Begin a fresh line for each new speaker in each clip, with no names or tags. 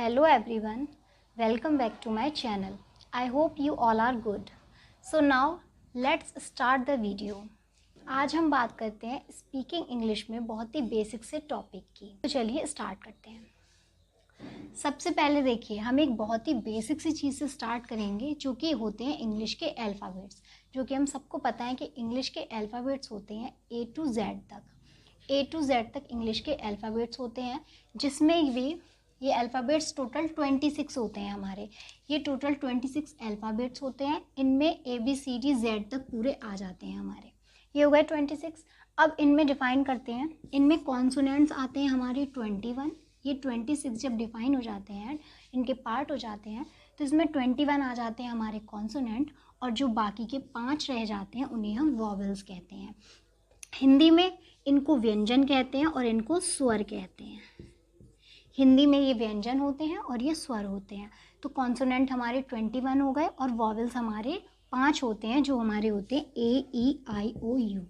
Hello everyone, welcome back to my channel. I hope you all are good. So now let's start the video. आज हम बात करते हैं speaking English में बहुत ही बेसिक से टॉपिक की। तो चलिए स्टार्ट करते हैं। सबसे पहले देखिए, हम एक बहुत ही बेसिक सी चीज़ से स्टार्ट करेंगे जो कि होते हैं इंग्लिश के अल्फ़ाबेट्स, जो कि हम सबको पता है कि इंग्लिश के अल्फ़ाबेट्स होते हैं A to Z तक इंग्लिश के अल्फ़ाबेट्स होते हैं, जिसमें भी ये अल्फ़ाबेट्स टोटल 26 होते हैं हमारे। ये टोटल 26 अल्फ़ाबेट्स होते हैं। इनमें ABCD Z तक पूरे आ जाते हैं हमारे। ये हो गए 26। अब इनमें डिफ़ाइन करते हैं। इनमें कॉन्सोनेंट्स आते हैं हमारे 21। ये 26 जब डिफ़ाइन हो जाते हैं, इनके पार्ट हो जाते हैं, तो इसमें 21 आ जाते हैं हमारे कॉन्सोनेंट, और जो बाकी के 5 रह जाते हैं उन्हें हम वॉवेल्स कहते हैं। हिंदी में इनको व्यंजन कहते हैं और इनको स्वर कहते हैं। हिंदी में ये व्यंजन होते हैं और ये स्वर होते हैं। तो कॉन्सोनेंट हमारे 21 हो गए और वॉवेल्स हमारे 5 होते हैं, जो हमारे होते हैं AEIOU।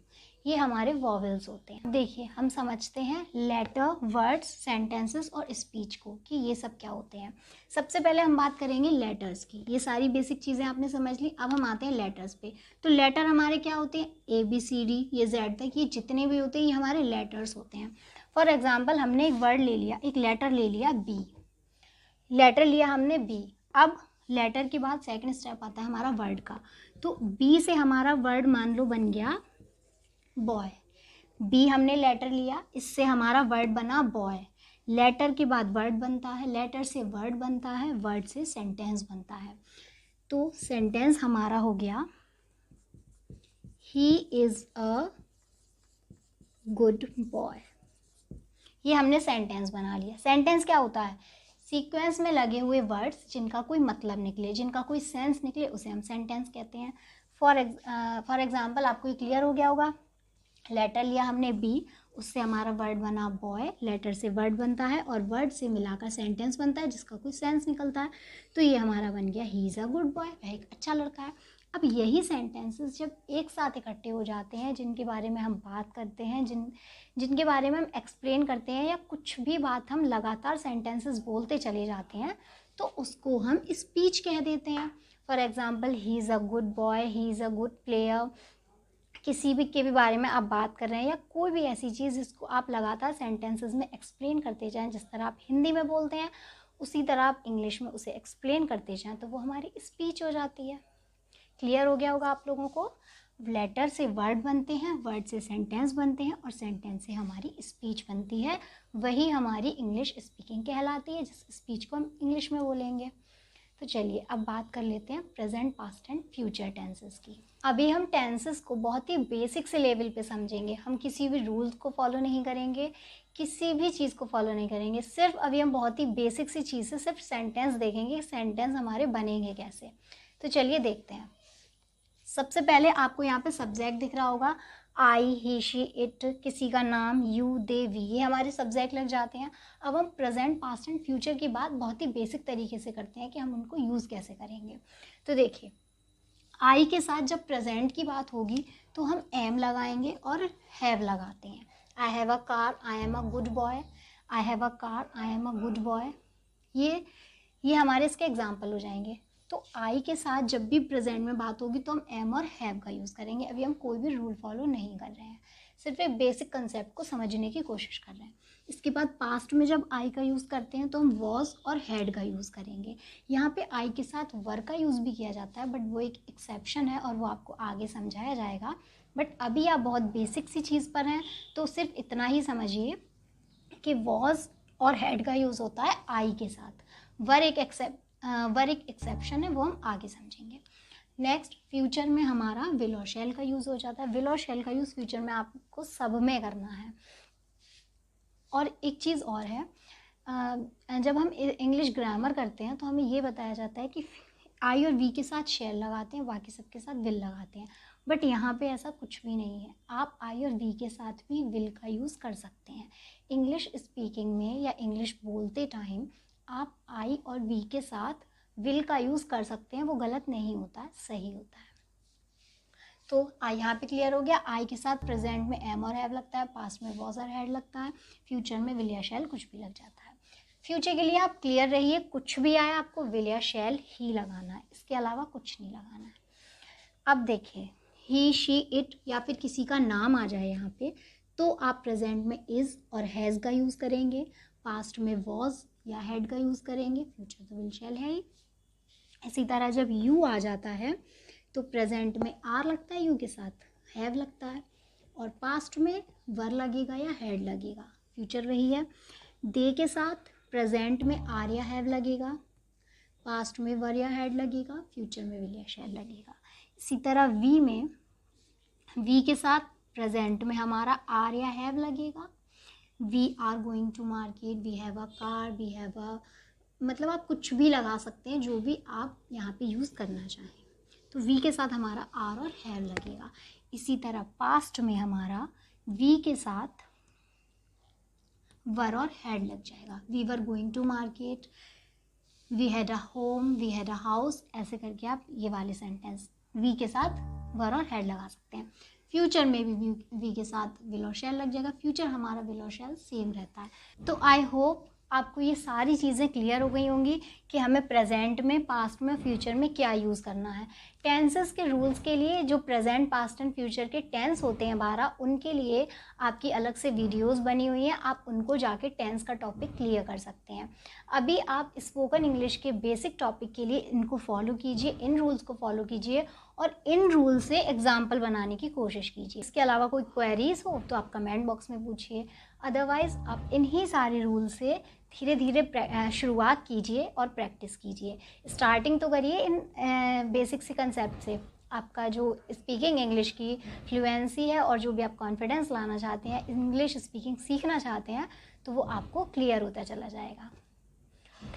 ये हमारे वॉवेल्स होते हैं। देखिए, हम समझते हैं लेटर, वर्ड्स, सेंटेंसेस और स्पीच को कि ये सब क्या होते हैं। सबसे पहले हम बात करेंगे लेटर्स की। ये सारी बेसिक चीज़ें आपने समझ ली। अब हम आते हैं लेटर्स पे। तो लेटर हमारे क्या होते हैं? ABCD, ये Z तक, ये जितने भी होते हैं ये हमारे लेटर्स होते हैं। फॉर एग्जाम्पल, हमने एक वर्ड ले लिया, एक लेटर ले लिया B। लेटर लिया हमने B। अब लेटर के बाद सेकंड स्टेप आता है हमारा वर्ड का। तो B से हमारा वर्ड मान लो बन गया बॉय। B हमने लेटर लिया, इससे हमारा वर्ड बना बॉय। लेटर के बाद वर्ड बनता है, लेटर से वर्ड बनता है, वर्ड से सेंटेंस बनता है। तो सेंटेंस हमारा हो गया he is a good boy. ये हमने सेंटेंस बना लिया। सेंटेंस क्या होता है? सीक्वेंस में लगे हुए वर्ड्स जिनका कोई मतलब निकले, जिनका कोई सेंस निकले, उसे हम सेंटेंस कहते हैं। फॉर एग्जाम्पल, आपको ये क्लियर हो गया होगा। लेटर लिया हमने B, उससे हमारा वर्ड बना बॉय। लेटर से वर्ड बनता है और वर्ड से मिलाकर सेंटेंस बनता है जिसका कोई सेंस निकलता है। तो ये हमारा बन गया he is a good boy, वह एक अच्छा लड़का है। अब यही सेंटेंसेस जब एक साथ इकट्ठे हो जाते हैं, जिनके बारे में हम बात करते हैं, जिनके बारे में हम एक्सप्लेन करते हैं, या कुछ भी बात हम लगातार सेंटेंसेस बोलते चले जाते हैं, तो उसको हम स्पीच कह देते हैं। For example, he is a good boy, he is a good player. किसी भी के भी बारे में आप बात कर रहे हैं, या कोई भी ऐसी चीज़ जिसको आप लगातार सेंटेंसेस में एक्सप्लेन करते जाएं, जिस तरह आप हिंदी में बोलते हैं उसी तरह आप इंग्लिश में उसे एक्सप्लेन करते जाएं, तो वो हमारी स्पीच हो जाती है। क्लियर हो गया होगा आप लोगों को। लेटर से वर्ड बनते हैं, वर्ड से सेंटेंस बनते हैं, और सेंटेंस से हमारी स्पीच बनती है। वही हमारी इंग्लिश स्पीकिंग कहलाती है, जिस स्पीच को हम इंग्लिश में बोलेंगे। तो चलिए अब बात कर लेते हैं present, past and future tenses की। अभी हम टेंसेस को बहुत ही बेसिक से लेवल पे समझेंगे। हम किसी भी रूल्स को फॉलो नहीं करेंगे, किसी भी चीज़ को फॉलो नहीं करेंगे। सिर्फ अभी हम बहुत ही बेसिक सी चीज़ से सिर्फ सेंटेंस देखेंगे, सेंटेंस हमारे बनेंगे कैसे। तो चलिए देखते हैं। सबसे पहले आपको यहाँ पे सब्जेक्ट दिख रहा होगा, आई, ही, शी, इट, किसी का नाम, यू, दे, वी, ये हमारे सब्जेक्ट लग जाते हैं। अब हम प्रेजेंट, पास्ट एंड फ्यूचर की बात बहुत ही बेसिक तरीके से करते हैं कि हम उनको यूज़ कैसे करेंगे। तो देखिए, आई के साथ जब प्रेजेंट की बात होगी तो हम एम लगाएंगे और हैव लगाते हैं। I have a car, I am a good boy. I have a car, I am a good boy. ये हमारे इसके एग्जाम्पल हो जाएंगे। तो आई के साथ जब भी प्रेजेंट में बात होगी तो हम एम और हैव का यूज़ करेंगे। अभी हम कोई भी रूल फॉलो नहीं कर रहे हैं, सिर्फ एक बेसिक कंसेप्ट को समझने की कोशिश कर रहे हैं। इसके बाद पास्ट में जब आई का यूज़ करते हैं तो हम वॉज और हैड का यूज़ करेंगे। यहाँ पे आई के साथ वर का यूज़ भी किया जाता है, बट वो एक एक्सेप्शन है और वो आपको आगे समझाया जाएगा। बट अभी आप बहुत बेसिक सी चीज़ पर हैं, तो सिर्फ इतना ही समझिए कि वॉज और हैड का यूज़ होता है आई के साथ। वर एक एक्सेप्शन है, वो हम आगे समझेंगे। नेक्स्ट, फ्यूचर में हमारा विल और शैल का यूज़ हो जाता है। विल और शैल का यूज़ फ्यूचर में आपको सब में करना है। और एक चीज़ और है, जब हम इंग्लिश ग्रामर करते हैं तो हमें ये बताया जाता है कि आई और वी के साथ शैल लगाते हैं, बाकी सबके साथ विल लगाते हैं। बट यहाँ पे ऐसा कुछ भी नहीं है। आप आई और वी के साथ भी विल का यूज़ कर सकते हैं। इंग्लिश स्पीकिंग में या इंग्लिश बोलते टाइम आप आई और वी के साथ विल का यूज़ कर सकते हैं। वो गलत नहीं होता है, सही होता है। तो यहाँ पे क्लियर हो गया। आई के साथ प्रेजेंट में एम और हैव लगता है, पास्ट में वॉज और हैड लगता है, फ्यूचर में विल या शैल कुछ भी लग जाता है। फ्यूचर के लिए आप क्लियर रहिए, कुछ भी आए आपको विल या शैल ही लगाना है, इसके अलावा कुछ नहीं लगाना है। अब देखिए ही, शी, इट या फिर किसी का नाम आ जाए यहाँ पे तो आप प्रेजेंट में इज़ और हैज़ का यूज़ करेंगे, पास्ट में वॉज या हैड का यूज़ करेंगे, फ्यूचर तो विल शैल है ही। इसी तरह जब यू आ जाता है तो प्रेजेंट में आर लगता है, यू के साथ हैव लगता है, और पास्ट में वर लगेगा या हैड लगेगा, फ्यूचर वही है। दे के साथ प्रेजेंट में आर या हैव लगेगा, पास्ट में वर या हैड लगेगा, फ्यूचर में विल या शैल लगेगा। इसी तरह वी में, वी के साथ प्रेजेंट में हमारा आर या हैव लगेगा, we are going to market, we have a car, we have a, मतलब आप कुछ भी लगा सकते हैं जो भी आप यहाँ पे यूज़ करना चाहें। तो वी के साथ हमारा आर और हैव लगेगा। इसी तरह पास्ट में हमारा वी के साथ वर और हैड लग जाएगा, we were going to market, we had a home, we had a house, ऐसे करके आप ये वाले सेंटेंस वी के साथ वर और हैड लगा सकते हैं। फ्यूचर में भी वी के साथ विल और शैल लग जाएगा, फ्यूचर हमारा विल और शैल सेम रहता है। तो आई होप आपको ये सारी चीज़ें क्लियर हो गई होंगी कि हमें प्रेजेंट में, पास्ट में, फ्यूचर में क्या यूज़ करना है। टेंसेस के रूल्स के लिए जो प्रेजेंट, पास्ट एंड फ्यूचर के टेंस होते हैं 12, उनके लिए आपकी अलग से वीडियोस बनी हुई हैं, आप उनको जाके टेंस का टॉपिक क्लियर कर सकते हैं। अभी आप स्पोकन इंग्लिश के बेसिक टॉपिक के लिए इनको फॉलो कीजिए, इन रूल्स को फॉलो कीजिए और इन रूल से एग्जाम्पल बनाने की कोशिश कीजिए। इसके अलावा कोई क्वेरीज हो तो आप कमेंट बॉक्स में पूछिए, अदरवाइज़ आप इन्हीं सारे रूल से धीरे धीरे शुरुआत कीजिए और प्रैक्टिस कीजिए। स्टार्टिंग तो करिए इन बेसिक से कंसेप्ट से। आपका जो स्पीकिंग इंग्लिश की फ्लुएंसी है और जो भी आप कॉन्फिडेंस लाना चाहते हैं, इंग्लिश स्पीकिंग सीखना चाहते हैं, तो वो आपको क्लियर होता चला जाएगा।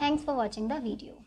Thanks for watching the video.